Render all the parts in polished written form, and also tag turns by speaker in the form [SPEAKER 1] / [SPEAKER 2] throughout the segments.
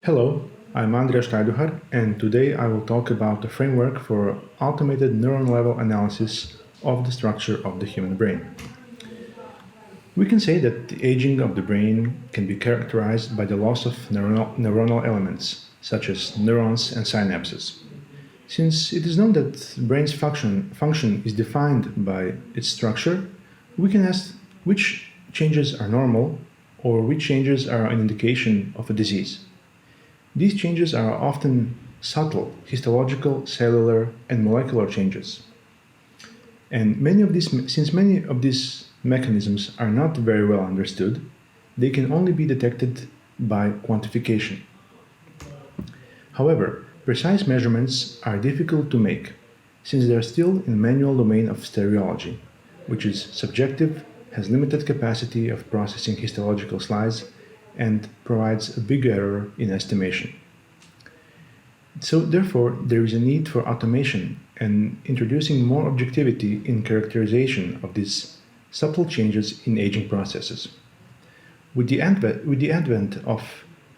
[SPEAKER 1] Hello, I'm Andrija Stajduhar, and today I will talk about the framework for automated neuron-level analysis of the structure of the human brain. We can say that the aging of the brain can be characterized by the loss of neuronal elements, such as neurons and synapses. Since it is known that brain's function is defined by its structure, we can ask which changes are normal or which changes are an indication of a disease. These changes are often subtle histological, cellular, and molecular changes. And since many of these mechanisms are not very well understood, they can only be detected by quantification. However, precise measurements are difficult to make, since they are still in the manual domain of stereology, which is subjective, has limited capacity of processing histological slides, and provides a big error in estimation. So therefore, there is a need for automation and introducing more objectivity in characterization of these subtle changes in aging processes. With the advent of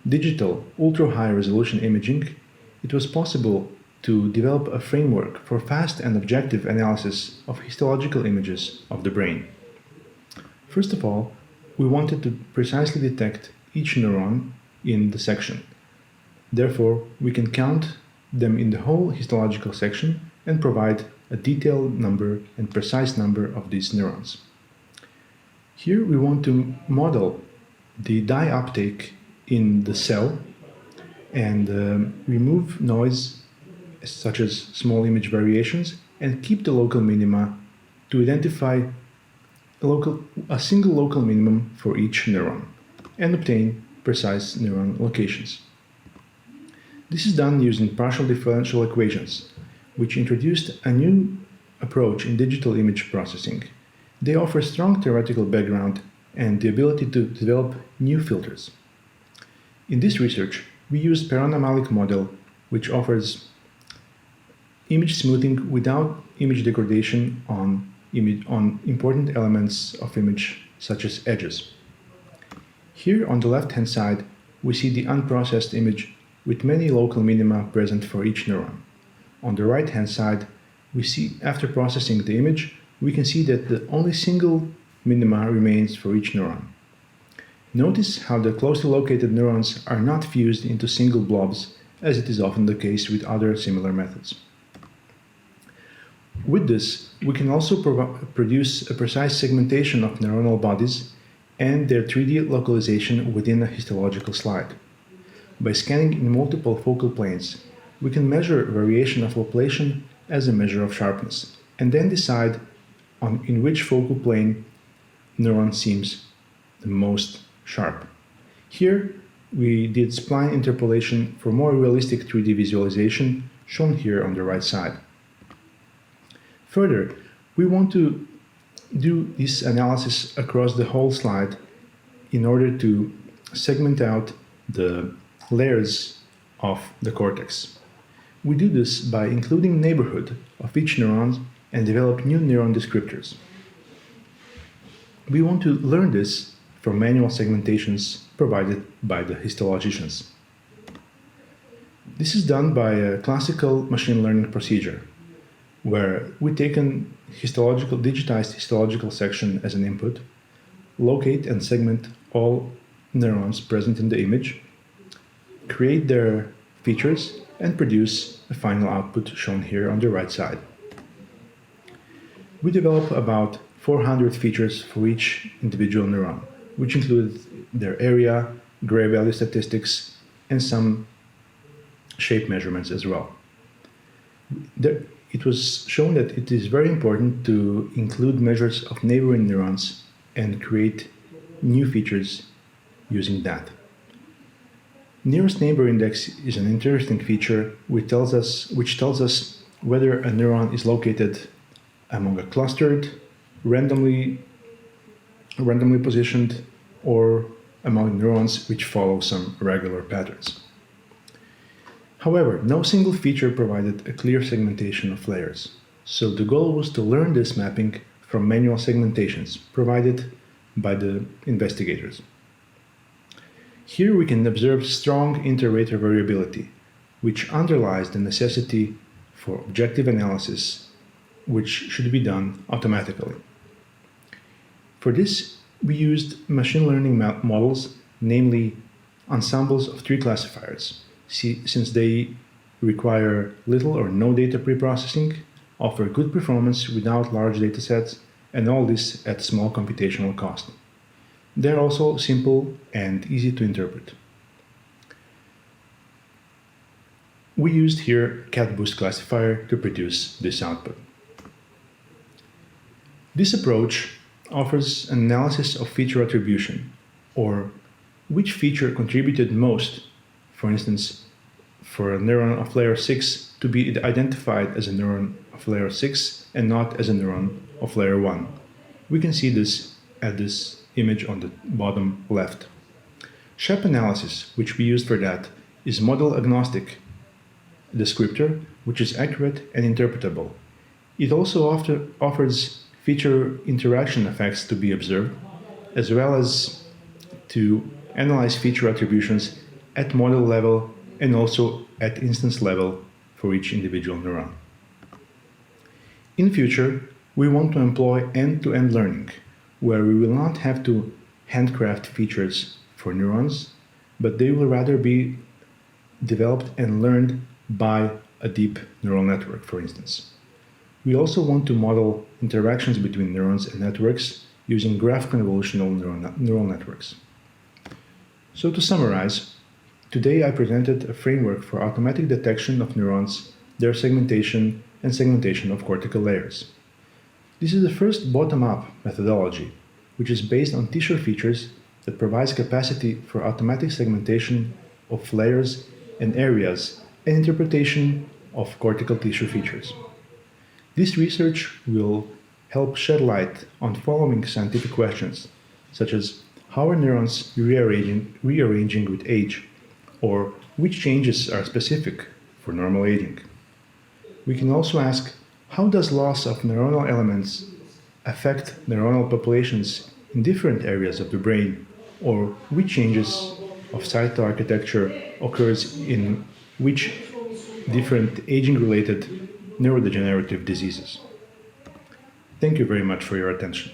[SPEAKER 1] digital ultra-high resolution imaging, it was possible to develop a framework for fast and objective analysis of histological images of the brain. First of all, we wanted to precisely detect each neuron in the section. Therefore, we can count them in the whole histological section and provide a detailed number and precise number of these neurons. Here we want to model the dye uptake in the cell and remove noise such as small image variations and keep the local minima to identify a single local minimum for each neuron and obtain precise neuron locations. This is done using partial differential equations, which introduced a new approach in digital image processing. They offer strong theoretical background and the ability to develop new filters. In this research, we used paranomalic model, which offers image smoothing without image degradation on important elements of image, such as edges. Here on the left-hand side, we see the unprocessed image with many local minima present for each neuron. On the right-hand side, we see after processing the image, we can see that the only single minima remains for each neuron. Notice how the closely located neurons are not fused into single blobs, as it is often the case with other similar methods. With this, we can also produce a precise segmentation of neuronal bodies and their 3D localization within a histological slide. By scanning in multiple focal planes, we can measure variation of localization as a measure of sharpness, and then decide in which focal plane neuron seems the most sharp. Here, we did spline interpolation for more realistic 3D visualization, shown here on the right side. Further, we want to do this analysis across the whole slide in order to segment out the layers of the cortex. We do this by including neighborhood of each neuron and develop new neuron descriptors. We want to learn this from manual segmentations provided by the histologicians. This is done by a classical machine learning procedure, where we take an digitized histological section as an input, locate and segment all neurons present in the image, create their features, and produce a final output shown here on the right side. We develop about 400 features for each individual neuron, which include their area, gray value statistics, and some shape measurements as well. It was shown that it is very important to include measures of neighboring neurons and create new features using that. Nearest neighbor index is an interesting feature which tells us whether a neuron is located among a clustered, randomly positioned, or among neurons which follow some regular patterns. However, no single feature provided a clear segmentation of layers, so the goal was to learn this mapping from manual segmentations provided by the investigators. Here we can observe strong inter-rater variability, which underlies the necessity for objective analysis, which should be done automatically. For this, we used machine learning models, namely ensembles of tree classifiers, since they require little or no data preprocessing, offer good performance without large datasets, and all this at small computational cost. They're also simple and easy to interpret. We used here cat-boost classifier to produce this output. This approach offers an analysis of feature attribution, or which feature contributed most, for instance, for a neuron of layer 6 to be identified as a neuron of layer 6 and not as a neuron of layer 1. We can see this at this image on the bottom left. SHAP analysis, which we used for that, is model agnostic descriptor, which is accurate and interpretable. It also offers feature interaction effects to be observed, as well as to analyze feature attributions at model level and also at instance level for each individual neuron. In future, we want to employ end-to-end learning, where we will not have to handcraft features for neurons, but they will rather be developed and learned by a deep neural network, for instance. We also want to model interactions between neurons and networks using graph convolutional neural networks. So to summarize, today I presented a framework for automatic detection of neurons, their segmentation, and segmentation of cortical layers. This is the first bottom-up methodology, which is based on tissue features that provides capacity for automatic segmentation of layers and areas and interpretation of cortical tissue features. This research will help shed light on following scientific questions, such as how are neurons rearranging with age, or which changes are specific for normal aging. We can also ask, how does loss of neuronal elements affect neuronal populations in different areas of the brain, or which changes of cytoarchitecture occurs in which different aging-related neurodegenerative diseases. Thank you very much for your attention.